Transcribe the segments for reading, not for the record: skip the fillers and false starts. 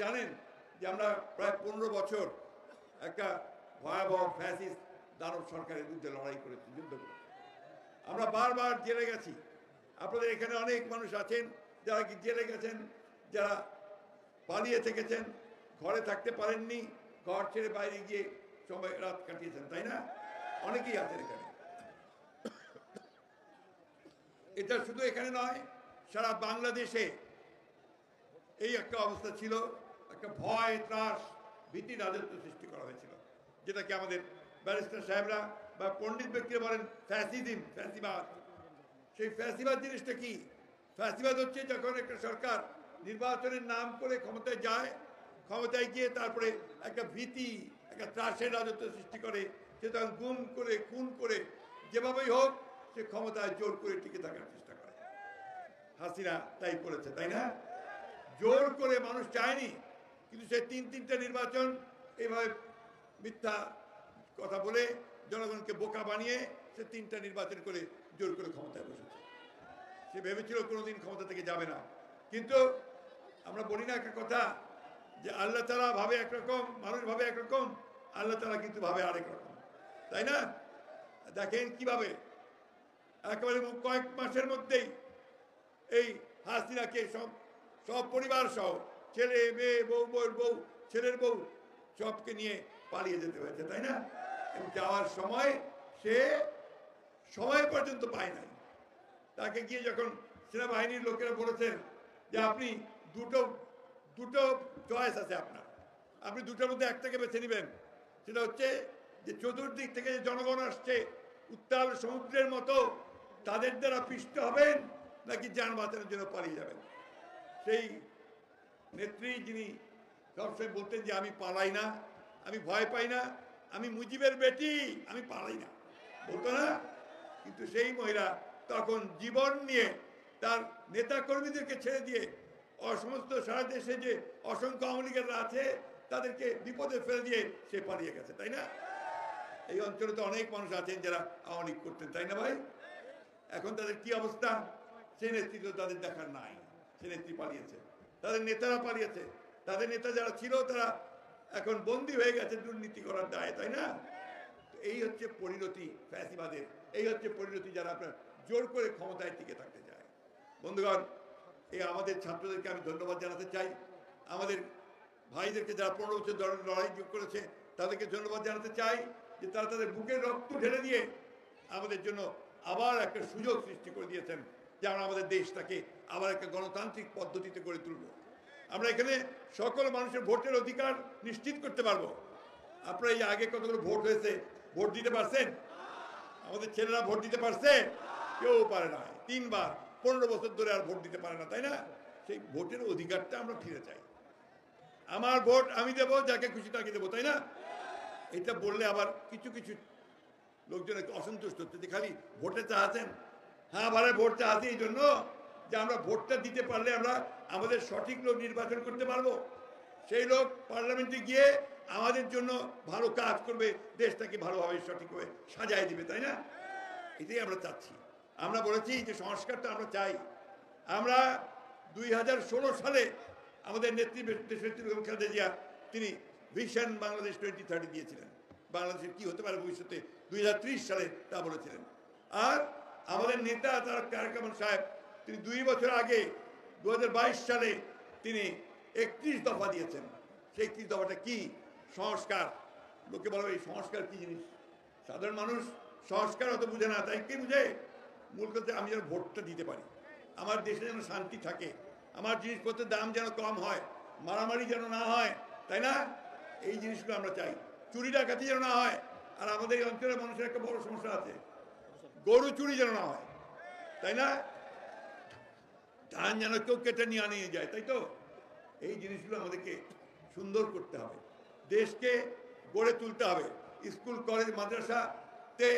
জানেন যে আমরা প্রায় 15 বছর একটা ভয়াবহ ফ্যাসিস্ট দানব সরকারের বিরুদ্ধে লড়াই করেছি, যুদ্ধ করেছি। আমরা বারবার জেলে গেছি। আপনাদের এখানে অনেক মানুষ আছেন যারা কি জেলে গেছেন, যারা পালিয়ে থেকেছেন, ঘরে থাকতে পারেননি, ঘর ছেড়ে বাইরে গিয়ে সময় রাত কাটিয়েছেন, তাই না? অনেকেই আছেন এখানে। এটা শুধু এখানে নয়, সারা বাংলাদেশে এই একটা অবস্থা ছিল, একটা ভয়, ত্রাস, ভীতি রাজত্ব সৃষ্টি করা হয়েছিল, যেটাকে আমাদের ব্যারিস্টার সাহেবরা বা পণ্ডিত ব্যক্তিরা বলেন ফ্যাসিজম, ফ্যাসিবাদ। সেই ফ্যাসিবাদ জিনিসটা কি? ফ্যাসিবাদ হচ্ছে যখন একটা সরকার নির্বাচনের নাম করে ক্ষমতায় যায়, ক্ষমতায় গিয়ে তারপরে একটা ভীতি, একটা ত্রাসের রাজত্ব সৃষ্টি করে, সে তখন গুম করে, খুন করে, যেভাবেই হোক সে ক্ষমতায় জোর করে টিকে থাকার চেষ্টা করে। হাসিনা তাই করেছে, তাই না? জোর করে, মানুষ চায়নি, কিন্তু সে তিনটা নির্বাচন এইভাবে মিথ্যা কথা বলে জনগণকে বোকা বানিয়ে সে 3টা নির্বাচন করে জোর করে ক্ষমতায় বসেছে। সে ভেবেছিল কোনোদিন ক্ষমতা থেকে যাবে না, কিন্তু আমরা বলি না একটা কথা যে আল্লাহ তাআলা ভাবে একরকম, মানুষ ভাবে একরকম, আল্লাহ তাআলা কিন্তু ভাবে আরেক রকম, তাই না? দেখেন কিভাবে একেবারে কয়েক মাসের মধ্যেই এই হাসিনাকে সব পরিবার সহ, ছেলে মেয়ে, বউর বউ, ছেলের বউ, সবকে নিয়ে পালিয়ে যেতে হয়েছে, তাই না? যাওয়ার সময় সে সময় পর্যন্ত পায় নাই। তাকে গিয়ে যখন সেনাবাহিনীর লোকেরা বলেছেন যে আপনি দুটো চয়েস আছে আপনার, আপনি দুটোর মধ্যে একটাকে বেছে নেবেন, সেটা হচ্ছে যে চতুর্দিক থেকে যে জনগণ আসছে উত্তাল সমুদ্রের মতো, তাদের দ্বারা পিষ্ট হবেন নাকি যান বাঁচানোর জন্য পালিয়ে যাবেন। সেই নেত্রী যিনি সবসময় বলতেন যে আমি পালাই না, আমি ভয় পাই না, আমি মুজিবের বেটি, আমি পালাই না, বলতো না? কিন্তু সেই মহিলা তখন জীবন নিয়ে তার নেতা কর্মীদেরকে ছেড়ে দিয়ে সমস্ত সারা দেশে যে অসংখ্য আওয়ামী লীগেরা আছে তাদেরকে বিপদে ফেলে দিয়ে সে পালিয়ে গেছে, তাই না? এই অঞ্চলে তো অনেক মানুষ আছেন যারা আওয়ামী লীগ করতেন, তাই না ভাই? এখন তাদের কি অবস্থা? সেই নেতৃত্ব তাদের দেখার নাই, সে নেত্রী পালিয়েছে, তাদের নেতারা পালিয়েছে, তাদের নেতা যারা ছিল তারা এখন বন্দী হয়ে গেছে দুর্নীতি করার দায়ে, তাই না? এই হচ্ছে পরিণতি ফ্যাসিবাদের, এই হচ্ছে পরিণতি যারা আপনার জোর করে ক্ষমতায় টিকে থাকতে চায়। বন্ধুগণ, এই আমাদের ছাত্রদেরকে আমি ধন্যবাদ জানাতে চাই, আমাদের ভাইদেরকে যারা 15 বছর লড়াই করেছে তাদেরকে ধন্যবাদ জানাতে চাই যে তারা তাদের বুকের রক্ত ঢেলে দিয়ে আমাদের জন্য আবার একটা সুযোগ সৃষ্টি করে দিয়েছেন যে আমরা আমাদের দেশটাকে আবার একটা গণতান্ত্রিক পদ্ধতিতে গড়ে তুলব। আমরা এখানে সকল মানুষের ভোটের অধিকার নিশ্চিত করতে পারবো। আপনারা এই আগে কতগুলো ভোট হয়েছে, ভোট দিতে পারছেন? আমাদের ছেলেরা ভোট দিতে পারছে? কেউ পারে না। 3 বার 15 বছর ধরে আর ভোট দিতে পারে না, তাই না? সেই ভোটের অধিকারটা আমরা ফিরে চাই। আমার ভোট আমি দেবো, যাকে খুশি তাকে দেবো, তাই না? এটা বললে আবার কিছু কিছু লোকজন একটু অসন্তুষ্ট হচ্ছে যে খালি ভোটে চাচ্ছেন। হ্যাঁ ভাড়া ভোট চাচ্ছি এই জন্য যে আমরা ভোটটা দিতে পারলে আমরা আমাদের সঠিক লোক নির্বাচন করতে পারবো, সেই লোক পার্লামেন্টে গিয়ে আমাদের জন্য ভালো কাজ করবে, দেশটাকে ভালোভাবে সঠিকভাবে সাজায় দিবে, তাই না? এটাই আমরা চাচ্ছি। আমরা বলেছি যে সংস্কারটা আমরা চাই। আমরা 2016 সালে আমাদের নেত্রী খালেদা জিয়া তিনি ভিশন বাংলাদেশ 2030 দিয়েছিলেন, বাংলাদেশের কি হতে পারে ভবিষ্যতে 2030 সালে তা বলেছিলেন। আর আমাদের নেতা তারেক রহমান সাহেব তিনি 2 বছর আগে 2022 সালে তিনি 31 দফা দিয়েছেন। সেই 31 দফাটা কি? সংস্কার। লোকে বলে এই সংস্কার কি জিনিস? সাধারণ মানুষ সংস্কার অত বুঝে না, তাই কি বুঝে? মূল কথা আমি যেন ভোটটা দিতে পারি, আমার দেশে যেন শান্তি থাকে, আমার জিনিসপত্রের দাম যেন কম হয়, মারামারি যেন না হয়, তাই না? এই জিনিসগুলো আমরা চাই। চুরি ডাকাতি যেন না হয়। আর আমাদের এই অঞ্চলের মানুষের একটা বড় সমস্যা আছে, গরু চুরি যেন না হয়, তাই না? ধান যেন কেউ কেটে নিয়ে যায়, তাই তো? এই জিনিসগুলো আমাদেরকে সুন্দর করতে হবে, দেশকে গড়ে তুলতে হবে। স্কুল কলেজ মাদ্রাসাতে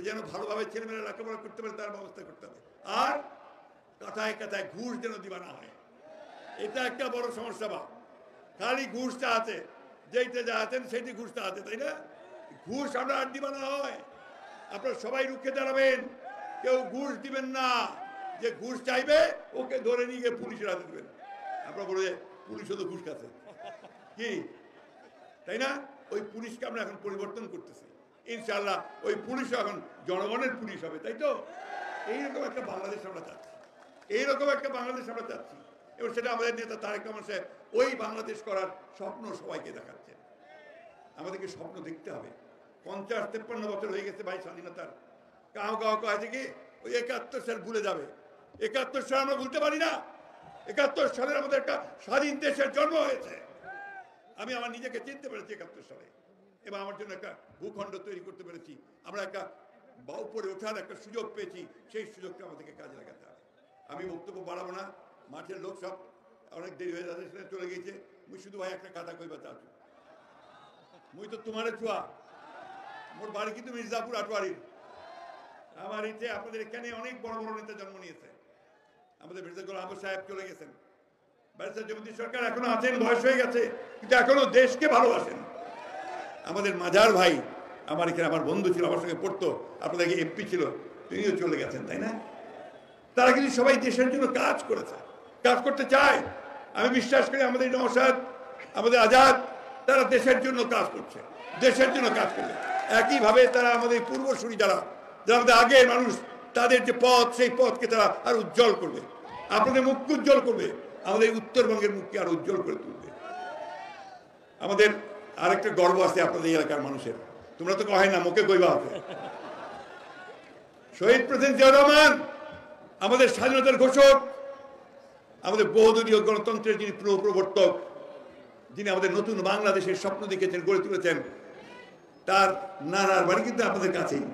যেন ভালোভাবে ছেলেমেয়েরা লেখাপড়া করতে পারে তার ব্যবস্থা করতে হবে। আর কথায় কথায় ঘুষ যেন দিবা না হয়, এটা একটা বড় সমস্যা। বা খালি ঘুষটা আছে, যেইটা যা আছেন সেইটি ঘুষটা আছে, তাই না? ঘুষ আমরা আর দিবা না হয়। আপনারা সবাই রুখে দাঁড়াবেন, কেউ ঘুষ দিবেন না। যে ঘুষ চাইবে ওকে ধরে নিয়ে গিয়ে পুলিশের হাতে দেবেন। আপনারা বলে পুলিশও তো ঘুষ খাচ্ছে কি, তাই না? ওই পুলিশকে আমরা এখন পরিবর্তন করতেছি, ইনশাআল্লাহ ওই পুলিশও এখন জনগণের পুলিশ হবে, তাই তো? এইরকম একটা বাংলাদেশ আমরা চাচ্ছি, এইরকম একটা বাংলাদেশ আমরা চাচ্ছি, এবং সেটা আমাদের নেতা তারেক রহমান সাহেব ওই বাংলাদেশ করার স্বপ্ন সবাইকে দেখাচ্ছেন। আমাদেরকে স্বপ্ন দেখতে হবে। 50-53 বছর হয়ে গেছে ভাই স্বাধীনতার, কাউ আছে কি ওই 71 সাল ভুলে যাবে। 71 সাল আমরা ভুলতে পারি না। 71 সালের আমাদের একটা স্বাধীন দেশের জন্ম হয়েছে। আমি আমার নিজেকে চিনতে পেরেছি 71 সালে, এবং আমার জন্য একটা ভূখণ্ড তৈরি করতে পেরেছি। আমরা একটা উপরে ওঠার একটা সুযোগ পেয়েছি, সেই সুযোগটা আমাদেরকে কাজে লাগাতে হবে। আমি বক্তব্য বাড়াবো না, মাঠের লোক সব অনেক দেরি হয়ে যাচ্ছে, চলে গিয়েছে। মুই শুধু ভাই একটা কথা কইবা চাচ্ছি, মুই তো তোমারে চুয়া, মোর বাড়ি কিন্তু মির্জাপুর আটোয়ারির। আমার ইচ্ছে আপনাদের এখানে অনেক বড় বড় নেতা জন্ম নিয়েছে। আমাদের মির্জা গোলাম আহমদ সাহেব চলে গেছেন, ব্যারিস্টার জমিয়তুল সরকার এখনো আছেন, বয়স হয়ে গেছে, কিন্তু এখনো দেশকে ভালোবাসেন। আমাদের মাজার ভাই আমার এখানে আমার বন্ধু ছিল, আমার সঙ্গে পড়তো, আপনাদের এমপি ছিল, তিনিও চলে গেছেন, তাই না? তারা কিন্তু সবাই দেশের জন্য কাজ করেছে, কাজ করতে চায়। আমি বিশ্বাস করি আমাদের নওশাদ, আমাদের আজাদ, তারা দেশের জন্য কাজ করছে, দেশের জন্য কাজ করছে। একইভাবে তারা আমাদের পূর্বসূরি যারা আমাদের আগের মানুষ, তাদের যে পথ, সেই পথকে তারা আর উজ্জ্বল করবে, আপনাদের মুখকে উজ্জ্বল করবে, আমাদের উত্তরবঙ্গের মুখকে আর উজ্জ্বল করে তুলবে। আমাদের আরেকটা গর্ব আছে আপনাদের এলাকার মানুষের, তোমরা তো কহে না, মুখে কইবা আছে। শহীদ প্রেসিডেন্ট জিয়াউর রহমান আমাদের স্বাধীনতার ঘোষক, আমাদের বহুদলীয় গণতন্ত্রের যিনি প্রবর্তক, যিনি আমাদের নতুন বাংলাদেশের স্বপ্ন দেখেছেন, গড়ে তুলেছেন, তার নানার বাড়ি কিন্তু আপনাদের কাছেই,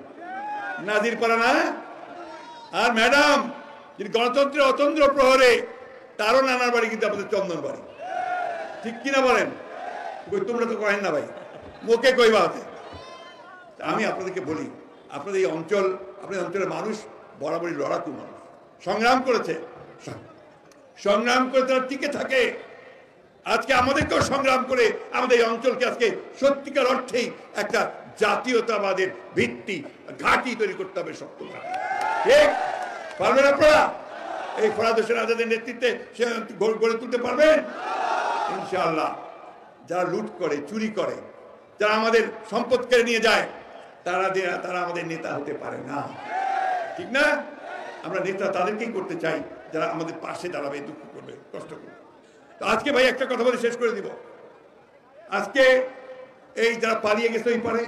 নাজিরপাড়া না? আর ম্যাডাম যিনি গণতন্ত্রের অতন্দ্র প্রহরে, তারও নানার বাড়ি কিন্তু আপনাদের চন্দন বাড়ি, ঠিক কিনা বলেন? তোমরা তো কহেন না ভাই, মুখে কইবা আছে। আমি আপনাদেরকে বলি, আপনাদের এই অঞ্চল, আপনাদের অঞ্চলের মানুষ বরাবরই লড়াকু মানুষ, সংগ্রাম করেছে, সংগ্রাম করে তারা টিকে থাকে। আজকে আমাদেরকেও সংগ্রাম করে আমাদের এই অঞ্চলকে আজকে সত্যিকার অর্থেই একটা জাতীয়তাবাদের ভিত্তি, ঘাঁটি তৈরি করতে হবে, শক্ত ঘাঁটি। ঠিক পারবেন আপনারা? এই ফরাদ হোসেন আজাদের নেতৃত্বে সে গড়ে তুলতে পারবেন ইনশাআল্লাহ। যারা লুট করে, চুরি করে, যারা আমাদের সম্পদ কেড়ে নিয়ে যায়, তারা আমাদের নেতা হতে পারে না, ঠিক না? আমরা নেতা তাদেরকেই করতে চাই যারা আমাদের পাশে দাঁড়াবে, দুঃখ করবে, কষ্ট করবে। তো আজকে ভাই একটা কথা বলে শেষ করে দিব। আজকে এই যারা পালিয়ে গেছে, ওই পারে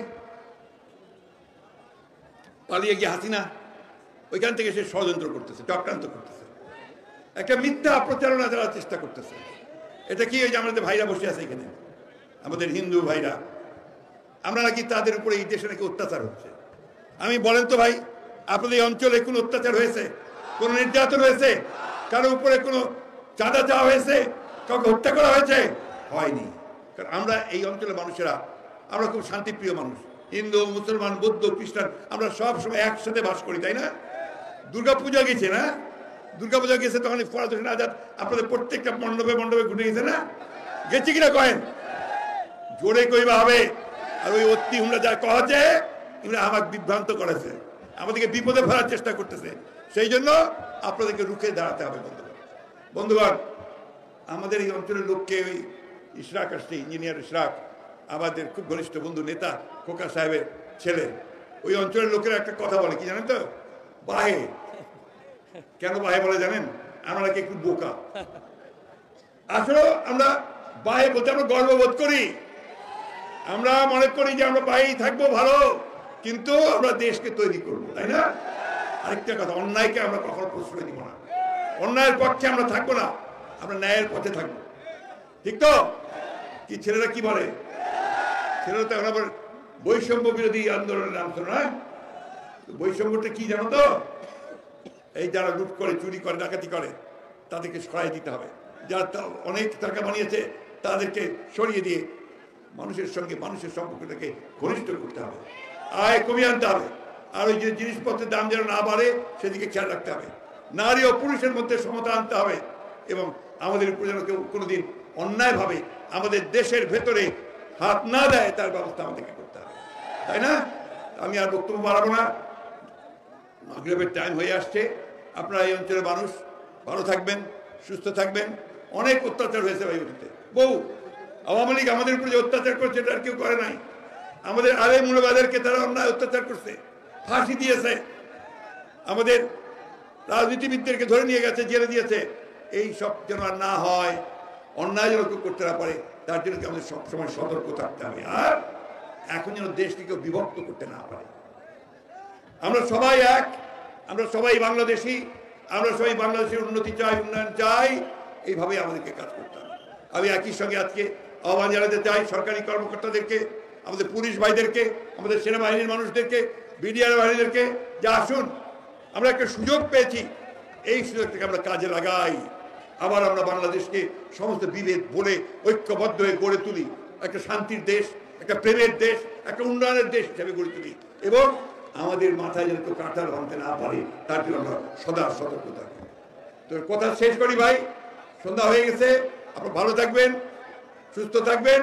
পালিয়ে গিয়ে হাসিনা ওইখান থেকে সে ষড়যন্ত্র করতেছে, চক্রান্ত করতেছে, একটা মিথ্যা প্রচারণা যারা চেষ্টা করতেছে। এটা কি, ওই যে আমাদের ভাইরা বসে আছে এখানে, আমাদের হিন্দু ভাইরা, আমরা নাকি তাদের উপরে এই দেশে নাকি অত্যাচার হচ্ছে। আমি বলেন তো ভাই, আপনাদের এই অঞ্চলে কোনো অত্যাচার হয়েছে? কোনো নির্যাতন হয়েছে? কারো উপরে কোনো চাঁদা চাওয়া হয়েছে? কাউকে হত্যা করা হয়েছে? হয়নি। কারণ আমরা এই অঞ্চলের মানুষেরা, আমরা খুব শান্তিপ্রিয় মানুষ, হিন্দু, মুসলমান, বৌদ্ধ, খ্রিস্টান, আমরা সব সময় একসাথে বাস করি, তাই না? দুর্গাপূজা গেছে না? দুর্গাপূজা গেছে তখন ফরাদ হোসেন আজাদ আপনাদের প্রত্যেকটা মণ্ডপে মণ্ডপে ঘুরে গেছে না? গেছি কিনা কয়েন? জোরে কইবা হবে। আর ওই অতি হুমরা যা কহাছে, এগুলো আমাকে বিভ্রান্ত করেছে, আমাদেরকে বিপদে ফেলার চেষ্টা করতেছে। সেই জন্য আপনাদেরকে রুখে দাঁড়াতে হবে। বন্ধুগণ, আমাদের এই অঞ্চলের লোককে ওই ইশরাক আসছে, ইঞ্জিনিয়ার ইশরাক, আমাদের খুব ঘনিষ্ঠ বন্ধু, নেতা খোকা সাহেবের ছেলে, ওই অঞ্চলের লোকেরা একটা কথা বলে, কি জানেন তো? বাহে। কেন বাহে বলে জানেন? আমরা নাকি একটু বোকা। আসলে আমরা বাহে বলতে আমরা গর্ববোধ করি, আমরা মনে করি যে আমরা বাহেই থাকবো ভালো, কিন্তু আমরা দেশকে তৈরি করবো, তাই না? আরেকটা কথা, অন্যায়কে আমরা কখনো প্রশ্রয় দিব না, অন্যায়ের পক্ষে আমরা থাকবো না, আমরা ন্যায়ের পথে থাকবো, ঠিক তো? কি ছেলেরা কি বলে? ছেলেরা তো এখন আবার বৈষম্য বিরোধী আন্দোলনের নাম শোনো না? বৈষম্যটা কি জানো তো? এই যারা লুট করে, চুরি করে, ডাকাতি করে, তাদেরকে সরাই দিতে হবে। যারা অনেক টাকা বানিয়েছে তাদেরকে সরিয়ে দিয়ে মানুষের সঙ্গে মানুষের সম্পর্কটাকে ঘনিষ্ঠ করতে হবে, আয় কমিয়ে আনতে হবে। আর ওই যে জিনিসপত্রের দাম যেন না বাড়ে সেদিকে খেয়াল রাখতে হবে। নারী ও পুরুষের মধ্যে সমতা আনতে হবে, এবং আমাদের উপর যেন কেউ কোনোদিন অন্যায়ভাবে আমাদের দেশের ভেতরে হাত না দেয়, তার ব্যবস্থা আমাদেরকে করতে হবে, তাই না? আমি আর বক্তব্য বাড়াবো না, মাগরিবের টাইম হয়ে আসছে। আপনারা এই অঞ্চলের মানুষ ভালো থাকবেন, সুস্থ থাকবেন, অনেক অত্যাচার হয়েছে ভাই অতীতে বহু। আওয়ামী লীগ আমাদের উপরে যে অত্যাচার করছে এটা আর কেউ করে নাই। আমাদের আলেম ওলামাদেরকে তারা অন্যায় অত্যাচার করছে, ফাঁসি দিয়েছে, আমাদের রাজনীতিবিদদেরকে ধরে নিয়ে গেছে, জেলে দিয়েছে। এই সব যেন আর না হয়, অন্যায় যেন কেউ করতে না পারে, তার জন্য আমাদের সবসময় সতর্ক থাকতে হবে। আর এখন যেন দেশটিকে বিভক্ত করতে না পারে। আমরা সবাই এক, আমরা সবাই বাংলাদেশি, আমরা সবাই বাংলাদেশের উন্নতি চাই, উন্নয়ন চাই। এইভাবে আমাদেরকে কাজ করতে হবে। আমি একই সঙ্গে আজকে আহ্বান জানাতে চাই সরকারি কর্মকর্তাদেরকে, আমাদের পুলিশ ভাইদেরকে, আমাদের সেনাবাহিনীর মানুষদেরকে, বিডিআর বাহিনীদেরকে, যে আসুন, আমরা একটা সুযোগ পেয়েছি, এই সুযোগটাকে আমরা কাজে লাগাই। আবার আমরা বাংলাদেশকে সমস্ত বিভেদ বলে ঐক্যবদ্ধ হয়ে গড়ে তুলি, একটা শান্তির দেশ, একটা প্রেমের দেশ, একটা উন্নয়নের দেশ হিসেবে গড়ে তুলি। এবং আমাদের মাথায় যেন কেউ কাঁটাল ভাঙতে না পারে, তার জন্য আমরা সদা সতর্ক থাকবো। তো কথা শেষ করি ভাই, সন্ধ্যা হয়ে গেছে। আপনারা ভালো থাকবেন, সুস্থ থাকবেন।